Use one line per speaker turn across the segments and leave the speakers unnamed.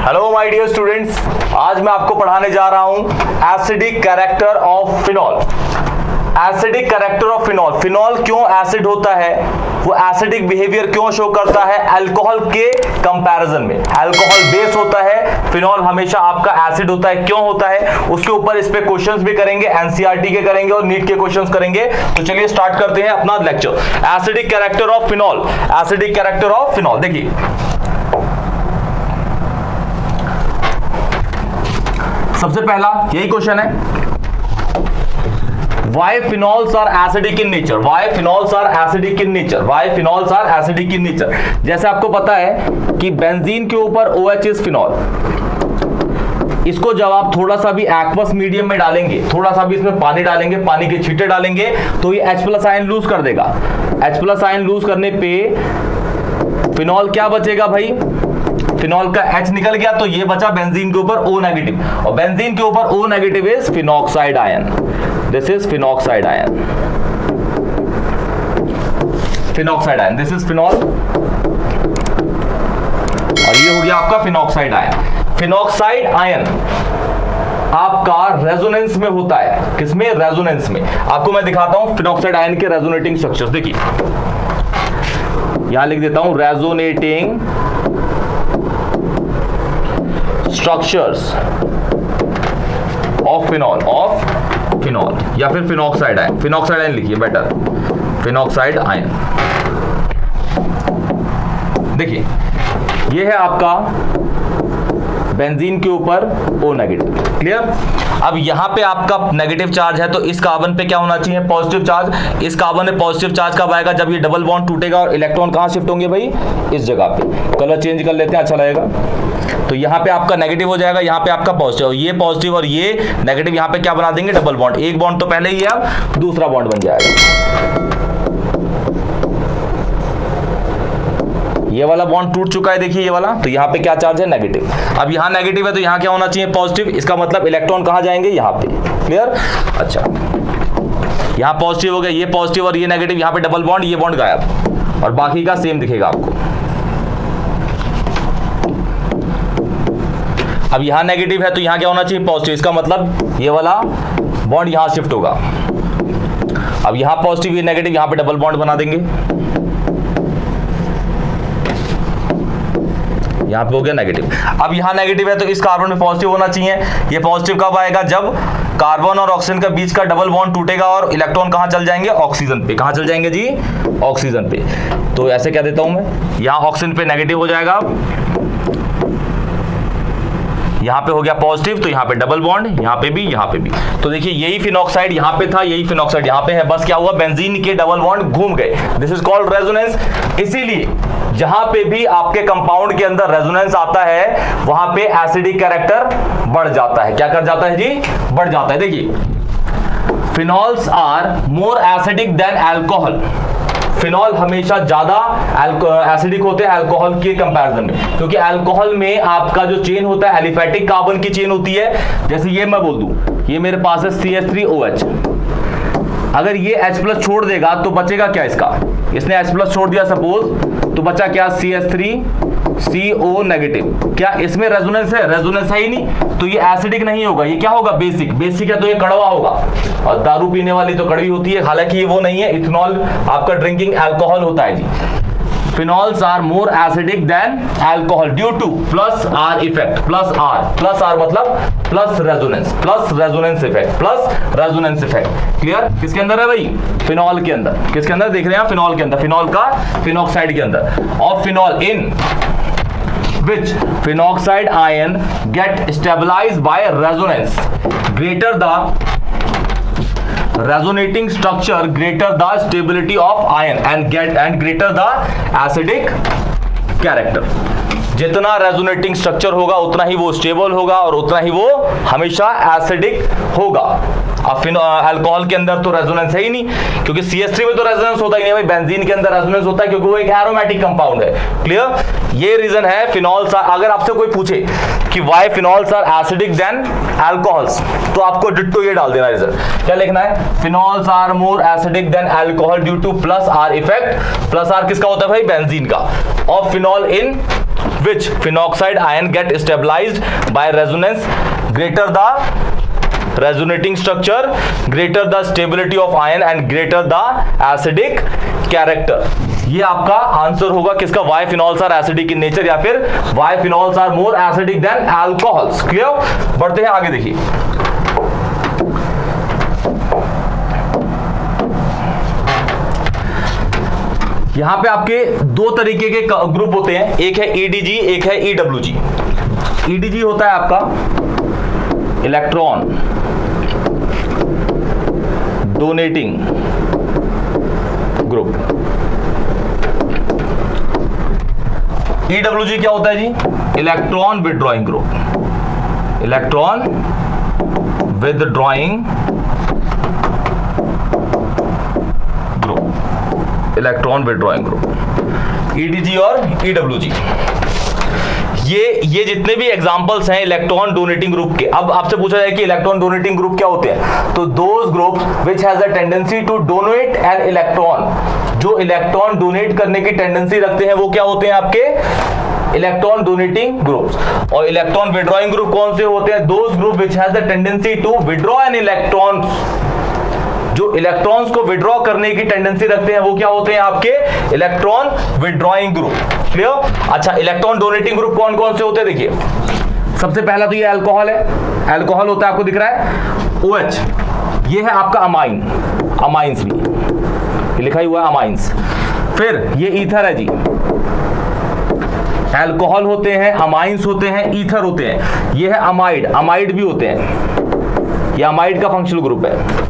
Hello my dear students, आज मैं आपको पढ़ाने जा रहा हूं acidic character of phenol. Acidic character of phenol. Phenol क्यों एसिड होता है, वो एसिडिक बिहेवियर क्यों शो करता है अल्कोहल के कंपैरिजन में। अल्कोहल बेस होता है, फिनॉल हमेशा आपका एसिड होता है, क्यों होता है उसके ऊपर इस पे क्वेश्चंस भी करेंगे, एनसीईआरटी के करेंगे और नीट के क्वेश्चंस करेंगे। तो चलिए स्टार्ट करते हैं अपना lecture. Acidic character of phenol. Acidic character of phenol, देखिए सबसे पहला यही क्वेश्चन है, Why phenols are acidic in nature? Why phenols are acidic in nature? Why phenols are acidic in nature? जैसे आपको पता है कि बेंजीन के ऊपर OH इज फिनॉल। इसको जब आप थोड़ा सा भी एक्वस मीडियम में डालेंगे, थोड़ा सा भी इसमें पानी डालेंगे, पानी के छींटे डालेंगे, तो ये H+ आयन लूज कर देगा। H+ आयन लूज करने पे फिनॉल क्या बचेगा भाई? फिनॉल का H निकल गया, तो ये बचा बेंजीन के ऊपर O नेगेटिव, और बेंजीन के ऊपर O negative is phenoxide ion. This is phenoxide ion. Phenoxide ion, this is phenol, और ये हो गया आपका फिनॉक्साइड आयन। फिनॉक्साइड आयन आपका रेजोनेंस में होता है। किसमें? रेजोनेंस में। आपको मैं दिखाता हूं फिनॉक्साइड आयन के रेजोनेटिंग स्ट्रक्चर्स। देखिए यहां लिख देता हूं रेजोनेटिंग स्ट्रक्चर्स ऑफ फिनॉल या फिर फिनॉक्साइड आयन। फिनॉक्साइड आयन लिखिए बेटर, फिनॉक्साइड आयन। देखिए ये है आपका बेंजीन के ऊपर O नेगेटिव। क्लियर? अब यहां पे आपका नेगेटिव चार्ज है, तो इस कार्बन पे क्या होना चाहिए? Positive charge. इस कार्बन में पॉजिटिव चार्ज कब आएगा? जब ये डबल बॉन्ड टूटेगा और इलेक्ट्रॉन कहां शिफ्ट होंगे भाई? इस जगह पे। कलर चेंज कर लेते हैं, अच्छा लगेगा। तो यहां पे आपका नेगेटिव हो जाएगा, यहां पे आपका पॉजिटिव, ये पॉजिटिव और ये नेगेटिव यहां पे क्या बना देंगे? Double bond. एक बॉन्ड तो पहले ही है, अब दूसरा बॉन्ड बन जाएगा। ये वाला बॉन्ड टूट चुका है, देखिए ये वाला, तो यहाँ पे क्या चार्ज है? नेगेटिव। अब यहाँ नेगेटिव है तो यहाँ क्या होना चाहिए? पॉजिटिव। इसका मतलब इलेक्ट्रॉन कहाँ जाएंगे? यहाँ पे। क्लियर? अच्छा, यहाँ पॉजिटिव हो गया, ये पॉजिटिव और ये नेगेटिव, यहाँ पे डबल बॉन्ड, ये बॉन्ड गायब, और बाकी का सेम दिखेगा आपको। अब यहाँ नेगेटिव है तो यहाँ क्या होना चाहिए? पॉजिटिव। इसका मतलब ये वाला बॉन्ड यहाँ शिफ्ट होगा। अब यहाँ पॉजिटिव, ये नेगेटिव, यहाँ पे डबल बॉन्ड बना देंगे, यहाँ पे हो गया नेगेटिव। अब यहाँ नेगेटिव है तो इस कार्बन में पॉजिटिव होना चाहिए। ये पॉजिटिव कब आएगा? जब कार्बन और ऑक्सीजन का बीच का डबल बॉन्ड टूटेगा और इलेक्ट्रॉन कहाँ चल जाएंगे? ऑक्सीजन पे। कहाँ चल जाएंगे जी? ऑक्सीजन पे। तो ऐसे क्या देता हूं मैं, यहाँ ऑक्सीजन पे नेगेटिव हो जाएगा, यहाँ पे हो गया पॉजिटिव, तो यहाँ पे डबल बॉन्ड, यहाँ पे भी, यहाँ पे भी। तो देखिए यही फिनॉक्साइड यहाँ पे था, यही फिनॉक्साइड यहाँ पे है, बस क्या हुआ? बेंजीन के डबल बॉन्ड घूम गए। This is called resonance. इसीलिए जहां पे भी आपके कंपाउंड के अंदर रेजोनेंस आता है वहां पे एसिडिक कैरेक्टर बढ़ जाता है। क्या कर जाता है जी? बढ़ जाता है। देखिए phenols are more acidic than alcohol. Phenol हमेशा ज्यादा एसिडिक होते हैं अल्कोहल के कंपैरिजन में, क्योंकि अल्कोहल में आपका जो चेन होता है एलिफैटिक कार्बन की चेन होती है। जैसे ये मैं बोल दूं, ये मेरे पास है CH3OH, अगर ये H+ छोड़ देगा तो बचेगा क्या इसका? इसने H+ छोड़ दिया सपोज, तो बचा क्या? CH3CO negative. क्या इसमें रेजोनेंस है? रेजोनेंस है ही नहीं, तो ये एसिडिक नहीं होगा। ये क्या होगा? बेसिक। बेसिक है तो ये कड़वा होगा, और दारू पीने वाली तो कड़वी होती है, हालांकि ये वो नहीं है। इथेनॉल आपका ड्रिंकिंग अल्कोहल होता है जी। Phenols are more acidic than alcohol due to +R effect. +R मतलब plus resonance effect, plus resonance effect. Clear? किसके अंदर है भाई? फिनॉल के अंदर। किसके अंदर देख रहे हैं? फिनॉल के अंदर, फिनॉल का फिनॉक्साइड के अंदर। Of phenol in which phenoxide ion get stabilized by resonance greater the resonating structure greater the stability of ion and greater the acidic character। जितना रेजोनेटिंग स्ट्रक्चर होगा उतना ही वो स्टेबल होगा और उतना ही वो हमेशा एसिडिक होगा। अब अल्कोहल के अंदर तो रेजोनेंस है ही नहीं, क्योंकि CH3 में तो रेजोनेंस होता ही नहीं भाई। बेंजीन के अंदर रेजोनेंस होता है क्योंकि वो एक एरोमेटिक कंपाउंड है। क्लियर? ये रीजन है फिनॉल्स। अगर आपसे कोई पूछे कि why phenols are acidic than alcohols, तो आपको डिट्टो ये डाल देना रीजन। क्या लिखना है? Phenols are more acidic than alcohol due to +R effect. +R किसका होता है भाई? बेंजीन का। और phenol in which phenoxide ion get stabilized by resonance, greater the resonating structure, greater the stability of ion and greater the acidic character. ये आपका answer होगा किसका? why phenols are acidic in nature या फिर why phenols are more acidic than alcohols. Clear? बढ़ते हैं आगे, देखिए यहां पे आपके दो तरीके के ग्रुप होते हैं, एक है EDG, एक है EWG. EDG होता है आपका इलेक्ट्रॉन डोनेटिंग ग्रुप. EWG क्या होता है जी? Electron withdrawing group. Electron withdrawing group. Electron withdrawing group. EDG और EWG, ये जितने भी एग्जांपल्स हैं इलेक्ट्रॉन डोनेटिंग ग्रुप के. अब आपसे पूछा जाए कि इलेक्ट्रॉन डोनेटिंग ग्रुप क्या होते हैं, तो those groups which has a tendency to donate an electron, जो इलेक्ट्रॉन डोनेट करने की टेंडेंसी रखते हैं वो क्या होते हैं आपके? Electron donating groups. और इलेक्ट्रॉन विथड्रॉइंग ग्रुप कौन से होते हैं? Those group which has a tendency to withdraw an electron, जो इलेक्ट्रॉन्स को विड्रॉ करने की टेंडेंसी रखते हैं वो क्या होते हैं आपके? Electron withdrawing group. क्लियर? अच्छा, इलेक्ट्रॉन डोनेटिंग ग्रुप कौन कौन से होते हैं? देखिए सबसे पहला तो ये अल्कोहल है. अल्कोहल होता है, आपको दिख रहा है OH. ये है आपका अमाइन, अमाइंस भी ये लिखा ही हुआ है अमाइंस. फिर ये ईथर है जी. अल्कोहल होते हैं, अमाइंस होते हैं, ईथर होते हैं. ये है अमाइड, अमाइड भी होते हैं, ये अमाइड का फंक्शनल ग्रुप है.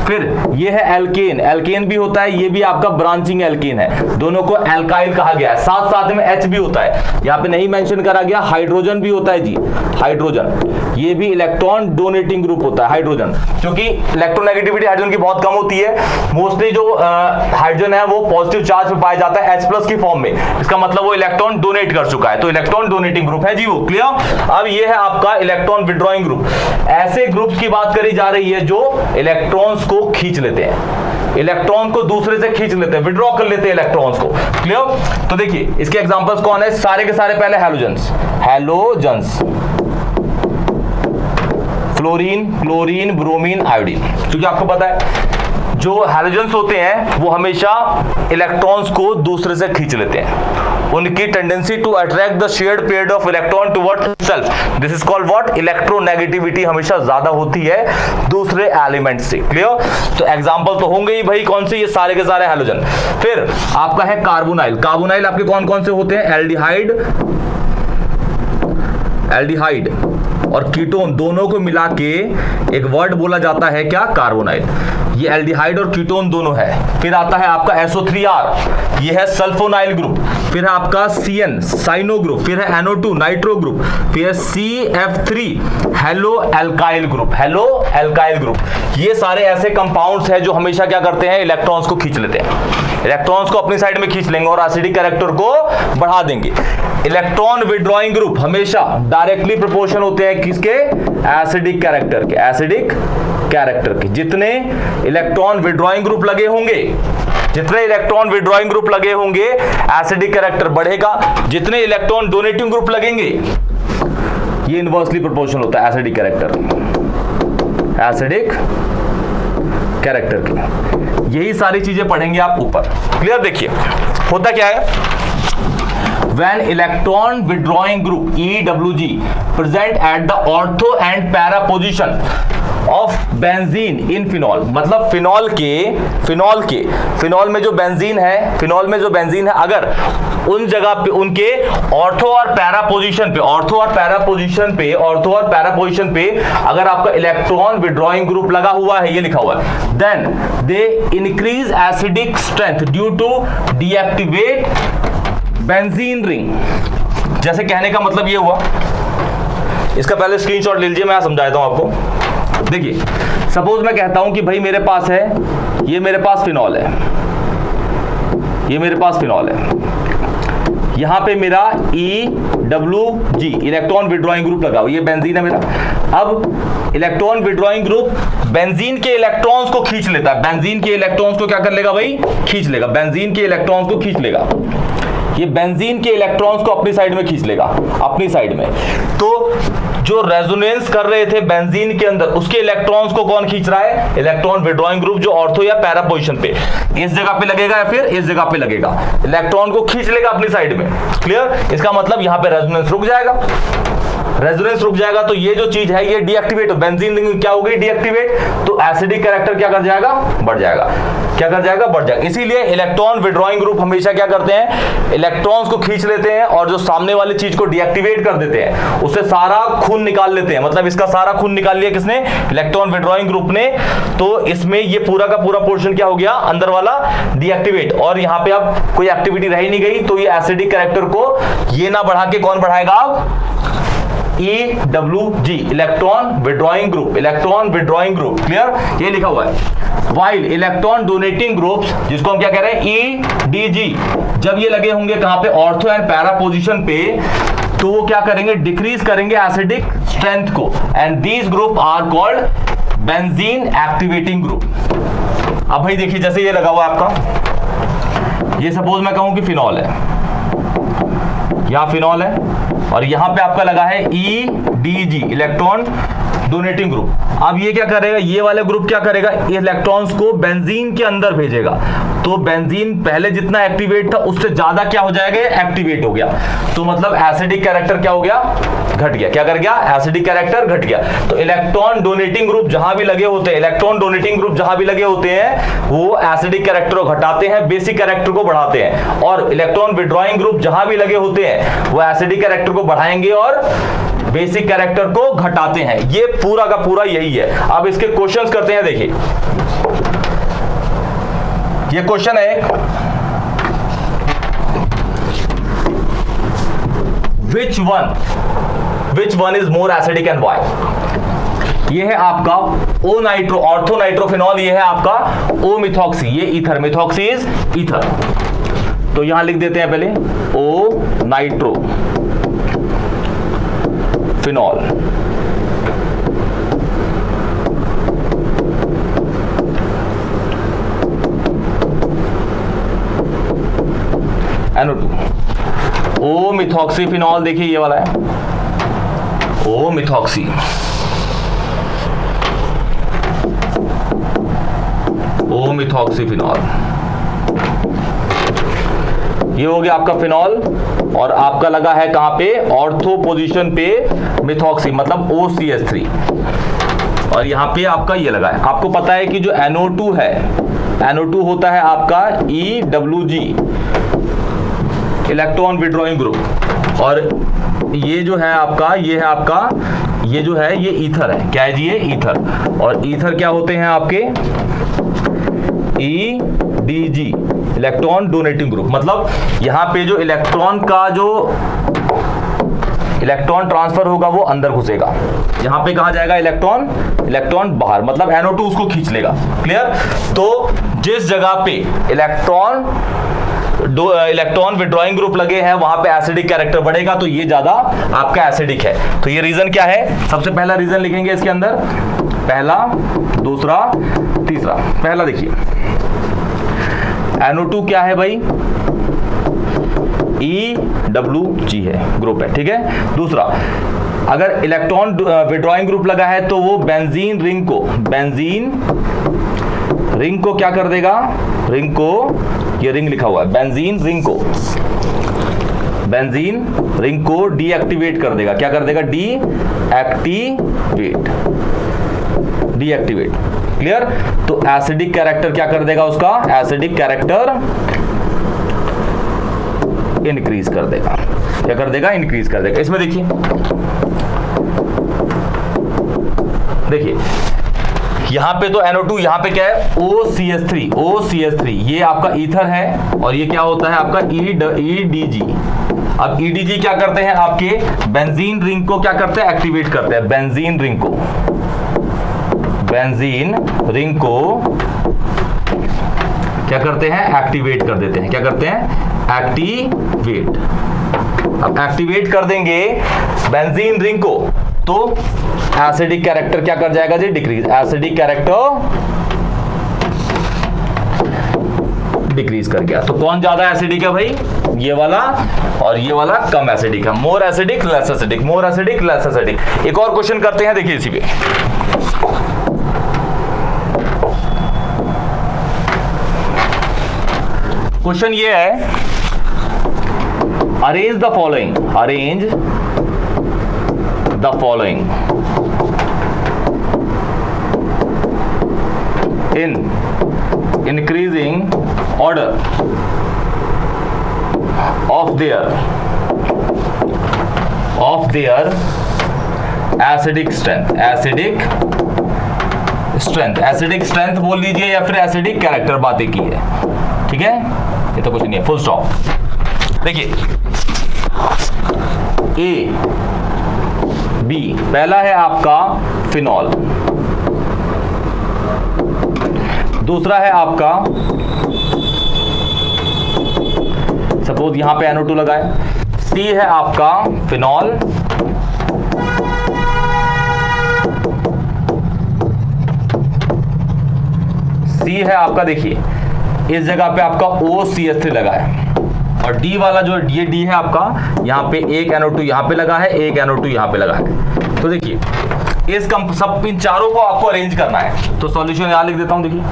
फिर ये है एल्केन, एल्केन भी होता है, ये भी आपका ब्रांचिंग एल्केन है. दोनों को एल्काइल कहा गया है. साथ साथ में H भी होता है, यहाँ पे नहीं मेंशन करा गया. हाइड्रोजन भी होता है जी, हाइड्रोजन, ये भी इलेक्ट्रॉन डोनेटिंग ग्रुप होता है. हाइड्रोजन, क्योंकि इलेक्ट्रोनेगेटिविटी हाइड्रोजन की बहुत कम होती है. मोस्टली जो हाइड्रोजन है वो पॉजिटिव चार्ज पे पाया जाता है H+ की फॉर्म में. इसका मतलब वो इलेक्ट्रॉन डोनेट कर चुका है, तो इलेक्ट्रॉन डोनेटिंग ग्रुप है जी वो. क्लियर? अब ये है आपका इलेक्ट्रॉन विड्रॉइंग ग्रुप. ऐसे ग्रुप्स की बात करी जा रही है जो इलेक्ट्रॉन्स को खींच लेते हैं, इलेक्ट्रॉन को दूसरे से खींच लेते हैं, विड्रॉ कर लेते हैं इलेक्ट्रॉन्स को. क्लियर? तो देखिए इसके एग्जांपल्स कौन है? सारे के सारे पहले halogens, halogens, fluorine, chlorine, bromine, iodine. क्योंकि आपको पता है जो हैलोजेंस होते हैं वो हमेशा इलेक्ट्रॉन्स को दूसरे से खींच लेते हैं. उनकी tendency to attract the shared pair of electron toward self, this is called what? Electronegativity हमेशा ज्यादा होती है दूसरे एलिमेंट से. क्लियर? तो एग्जांपल तो होंगे ही भाई कौन से? ये सारे के सारे हैलोजन. फिर आपका है कार्बोनाइल. कार्बोनाइल आपके कौन कौन से होते हैं? एल्डिहाइड, एल्डिहाइड और कीटोन दोनों को मिला के एक वर्ड बोला जाता है क्या? कार्बोनाइल. ये एल्डिहाइड और कीटोन दोनों है. फिर आता है आपका SO3R, ये है सल्फोनाइल ग्रुप. फिर आपका CN, साइनो ग्रुप. फिर है NO2, नाइट्रो ग्रुप. फिर CF3, hello alkyl group, hello alkyl group. ये सारे ऐसे कंपाउंड्स हैं जो हमेशा क्या करते हैं? इलेक्ट्रॉन्स को खींच लेते हैं, इलेक्ट्रॉन्स को अपनी साइड में खींच लेंगे और एसिडिक कैरेक्टर को बढ़ा देंगे. इलेक्ट्रॉन विड्रॉइंग ग्रुप हमेशा डायरेक्टली प्रोपोर्शन होते हैं किसके? एसिडिक कैरेक्टर के, एसिडिक कैरेक्टर के. जितने इलेक्ट्रॉन विड्रॉइंग ग्रुप लगे होंगे, जितने इलेक्ट्रॉन विड्रॉइंग ग्रुप लगे होंगे एसिडिक कैरेक्टर बढ़ेगा. जितने इलेक्ट्रॉन डोनेटिंग ग्रुप लगेंगे ये इनवर्सली प्रोपोर्शनल होता है एसिडिक कैरेक्टर, एसिडिक कैरेक्टर की. यही सारी चीजें पढ़ेंगे आप ऊपर. क्लियर? देखिए होता क्या है, when electron withdrawing group EWG present at the ortho and para position of benzene in phenol, मतलब फिनॉल में जो बेंजीन है, फिनॉल में जो बेंजीन है अगर उन जगह पे उनके ऑर्थो और पैरा पोजीशन पे, ऑर्थो और पैरा पोजीशन पे अगर आपका इलेक्ट्रॉन विड्रॉइंग ग्रुप लगा हुआ है, ये लिखा हुआ है, then they increase acidic strength due to deactivate benzene ring. जैसे कहने का मतलब ये हुआ, इसका पहले स्क्रीनशॉट ले लीजिए, मैं समझाता हूं आपको. देखिए सपोज मैं कहता हूं कि भाई मेरे पास है, ये मेरे पास फिनॉल है, ये मेरे पास फिनॉल है, यहां पे मेरा EWG इलेक्ट्रॉन विड्रॉइंग ग्रुप लगा हुआ, ये बेंजीन है मेरा. अब इलेक्ट्रॉन विड्रॉइंग ग्रुप बेंजीन के इलेक्ट्रॉन्स को खींच लेता है, बेंजीन के इलेक्ट्रॉन्स को क्या कर लेगा भाई? खींच लेगा, बेंजीन के इलेक्ट्रॉन्स को खींच लेगा. ये बेंजीन के इलेक्ट्रॉन्स को अपनी साइड में खींच लेगा, अपनी साइड में। तो जो रेजोनेंस कर रहे थे बेंजीन के अंदर, उसके इलेक्ट्रॉन्स को कौन खींच रहा है? इलेक्ट्रॉन विड्रॉइंग ग्रुप, जो ऑर्थो या पैरा पोजीशन पे इस जगह पे लगेगा या फिर इस जगह पे लगेगा, इलेक्ट्रॉन को खींच लेगा अपनी साइड में। क्लियर? इसका मतलब यहां पे रेजोनेंस रुक जाएगा। रेजोनेंस रुक जाएगा तो ये जो चीज है ये डीएक्टिवेट, बेंजीन रिंग क्या हो गई? डीएक्टिवेट। तो एसिडिक कैरेक्टर क्या कर जाएगा? बढ़ जाएगा। क्या कर जाएगा? बढ़ जाएगा। इसीलिए इलेक्ट्रॉन विड्रॉइंग ग्रुप हमेशा क्या करते हैं? इलेक्ट्रॉन्स को खींच लेते हैं और जो सामने वाली चीज को डीएक्टिवेट कर देते हैं, उससे सारा खून निकाल लेते हैं। मतलब इसका सारा खून निकाल लिया किसने? इलेक्ट्रॉन विड्रॉइंग ग्रुप ने। तो इसमें ये पूरा का पूरा पोर्शन क्या हो गया? अंदर वाला डीएक्टिवेट। और यहां पे अब कोई एक्टिविटी रह ही नहीं गई, तो ये एसिडिक कैरेक्टर को ये ना बढ़ा के कौन बढ़ाएगा? अब EWG, electron withdrawing group, electron withdrawing group. Clear? ये लिखा हुआ है। वाइल इलेक्ट्रॉन डोनेटिंग ग्रुप्स, जिसको हम क्या कह रहे हैं? EDG, जब ये लगे होंगे कहां पे? ऑर्थो एंड पैरा पोजीशन पे, तो वो क्या करेंगे? डिक्रीज करेंगे एसिडिक स्ट्रेंथ को, and these group are called benzene activating group. अब भाई देखिए, जैसे ये लगा हुआ आपका, ये सपोज मैं कहूं कि फिनॉल है, यहां फिनॉल है और यहां पे आपका लगा है EDG, इलेक्ट्रॉन डोनेटिंग ग्रुप। अब ये क्या करेगा? ये वाला ग्रुप क्या करेगा? इलेक्ट्रॉन्स को बेंजीन के अंदर भेजेगा। तो बेंजीन पहले जितना एक्टिवेट था उससे ज्यादा क्या हो जाएगा? एक्टिवेट हो गया। तो मतलब एसिडिक कैरेक्टर क्या हो गया? घट गया। क्या कर गया? एसिडिक कैरेक्टर घट गया। तो इलेक्ट्रॉन डोनेटिंग ग्रुप जहां भी लगे होते हैं, इलेक्ट्रॉन डोनेटिंग ग्रुप जहां भी लगे होते हैं, वो एसिडिक कैरेक्टर को घटाते हैं, बेसिक कैरेक्टर को बढ़ाते हैं। और इलेक्ट्रॉन विड्रॉइंग ग्रुप जहां भी लगे होते हैं, वो एसिडिक कैरेक्टर को बढ़ाएंगे और बेसिक कैरेक्टर को घटाते हैं। ये पूरा का पूरा यही है। अब इसके क्वेश्चंस करते हैं। देखिए, ये क्वेश्चन है, which one is more acidic and why? ये है आपका ओ नाइट्रो, ऑर्थो नाइट्रोफिनॉल। ये है आपका ओ मिथॉक्सी, ये ईथर, मिथॉक्सी इज ईथर। तो यहां लिख देते हैं पहले ओ नाइट्रो फिनॉल। NO2 ओ मिथॉक्सी फिनॉल। देखिए ये वाला है ओ मिथॉक्सी, ओ मिथॉक्सी फिनॉल। ये हो गया आपका फिनॉल और आपका लगा है कहां पे? ऑर्थो पोजीशन पे मिथॉक्सी, मतलब OCH3। और यहां पे आपका ये लगा है। आपको पता है कि जो NO2 है, NO2 होता है आपका EWG, इलेक्ट्रॉन विड्रॉइंग ग्रुप। और ये जो है आपका, ये है आपका, ये जो है ये ईथर है। क्या है जी? ये ईथर। और ईथर क्या होते हैं आपके? EDG, electron donating group. मतलब यहां पे जो इलेक्ट्रॉन का जो इलेक्ट्रॉन ट्रांसफर होगा वो अंदर घुसेगा, यहां पे कहा जाएगा इलेक्ट्रॉन, इलेक्ट्रॉन बाहर, मतलब NO2 उसको खींच लेगा। क्लियर? तो जिस जगह पे इलेक्ट्रॉन विड्रॉइंग ग्रुप लगे हैं वहां पे एसिडिक कैरेक्टर बढ़ेगा, तो ये ज्यादा आपका एसिडिक है। तो ये रीजन क्या है? सबसे पहला रीजन लिखेंगे इसके अंदर, पहला, दूसरा, तीसरा। पहला देखिए, NO2 क्या है भाई? EWG है, ग्रुप है। ठीक है। दूसरा, अगर इलेक्ट्रॉन विड्रॉइंग ग्रुप लगा है तो वो बेंजीन रिंग को क्या कर देगा? रिंग को, ये रिंग लिखा हुआ है, बेंजीन रिंग को डीएक्टिवेट कर देगा। क्या कर देगा? डीएक्टिवेट। क्लियर? तो एसिडिक कैरेक्टर क्या कर देगा उसका? एसिडिक कैरेक्टर इंक्रीज कर देगा। क्या कर देगा? इंक्रीज कर देगा। इसमें देखिए यहां पे तो NO2, यहां पे क्या है? OCH3। ये आपका ईथर है और ये क्या होता है आपका? EDG। अब EDG क्या करते हैं? आपके बेंजीन रिंग को क्या करते हैं? एक्टिवेट करते हैं। बेंजीन रिंग को क्या करते हैं? एक्टिवेट कर देते हैं। क्या करते हैं? एक्टिवेट। अब एक्टिवेट कर देंगे बेंजीन रिंग को तो एसिडिक कैरेक्टर क्या कर जाएगा जी? डिक्रीज। एसिडिक कैरेक्टर डिक्रीज कर गया। तो कौन ज्यादा एसिडिक है भाई? ये वाला, और ये वाला कम एसिडिक है। More acidic less acidic, more acidic less acidic. एक और क्वेश्चन करते हैं, देखिए इसी पे। क्वेश्चन ये है, arrange the following, arrange the following in increasing order of their acidic strength, acidic strength बोल लीजिए या फिर acidic character, बातें की है, ठीक है, ये तो कुछ नहीं है, फुल स्टॉप। देखिए A B, पहला है आपका फिनॉल, दूसरा है आपका, सपोज यहां पे NO2 लगाए, C है आपका फिनॉल, C है आपका, देखिए इस जगह पे आपका OCH3 लगा है, और D वाला जो ये D है आपका, यहां पे एक NO2 यहां पे लगा है, एक NO2 यहां पे लगा है। तो देखिए इस सब इन चारों को आपको अरेंज करना है। तो सॉल्यूशन यहां लिख देता हूं, देखिए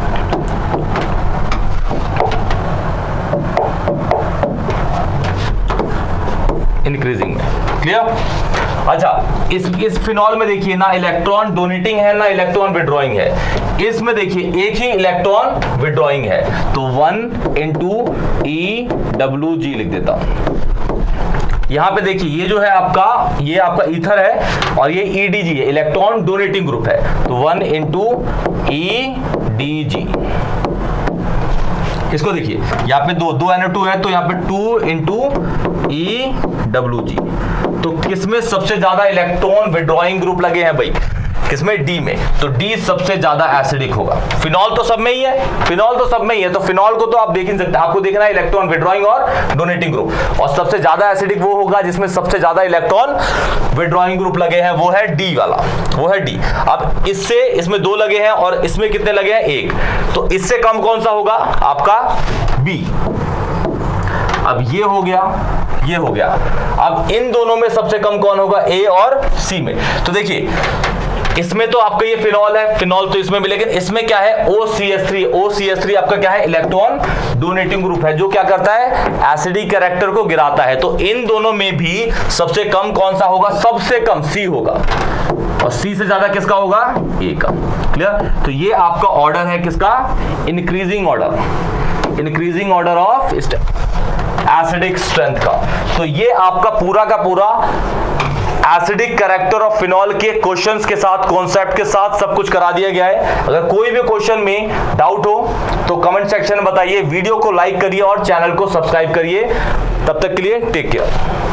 इंक्रीजिंग में, क्लियर। अच्छा, इस फिनॉल में देखिए ना इलेक्ट्रॉन डोनेटिंग है ना इलेक्ट्रॉन विड्रॉइंग है, इसमें देखिए एक ही इलेक्ट्रॉन विड्रॉइंग है, तो 1 × EWG लिख देता हूं। यहां पे देखिए ये जो है आपका, ये आपका ईथर है और ये EDG है, इलेक्ट्रॉन डोनेटिंग ग्रुप है, तो 1 × EDG। इसको देखिए यहाँ पे दो NO2 है, तो यहाँ पे 2 × EWG। तो किसमें सबसे ज्यादा इलेक्ट्रॉन विड्रॉइंग ग्रुप लगे हैं भाई? किसमें? D में। तो D सबसे ज्यादा एसिडिक होगा। फिनॉल तो सब में ही है, फिनॉल तो सब में ही है, तो फिनॉल को तो आप देख ही सकते हैं, आपको देखना है इलेक्ट्रॉन विड्रॉइंग और डोनेटिंग ग्रुप, और सबसे ज्यादा एसिडिक वो होगा जिसमें सबसे ज्यादा इलेक्ट्रॉन विड्रॉइंग ग्रुप लगे हैं, वो है D वाला, वो है D। अब इसमें 2 लगे हैं और इसमें कितने लगे हैं? 1। तो इससे कम कौन सा होगा? आपका B। अब ये हो गया, ये हो गया। अब इन दोनों में सबसे कम कौन होगा? A और C में। तो देखिए इसमें तो आपका ये फिनॉल है, फिनॉल तो इसमें भी, लेकिन इसमें क्या है? OCH3। OCH3 आपका क्या है? इलेक्ट्रॉन डोनेटिंग ग्रुप है, जो क्या करता है? एसिडिक कैरेक्टर को गिराता है। तो इन दोनों में भी सबसे कम कौन सा होगा? सबसे कम C होगा, और C से ज्यादा किसका होगा? A का। क्लियर? तो ये आपका ऑर्डर है किसका? Increasing order, increasing order of acidic strength का। तो ये आपका पूरा का पूरा एसिडिक कैरेक्टर ऑफ फिनॉल के क्वेश्चंस के साथ, कॉन्सेप्ट के साथ सब कुछ करा दिया गया है। अगर कोई भी क्वेश्चन में डाउट हो तो कमेंट सेक्शन में बताइए, वीडियो को लाइक करिए और चैनल को सब्सक्राइब करिए। तब तक के लिए टेक केयर।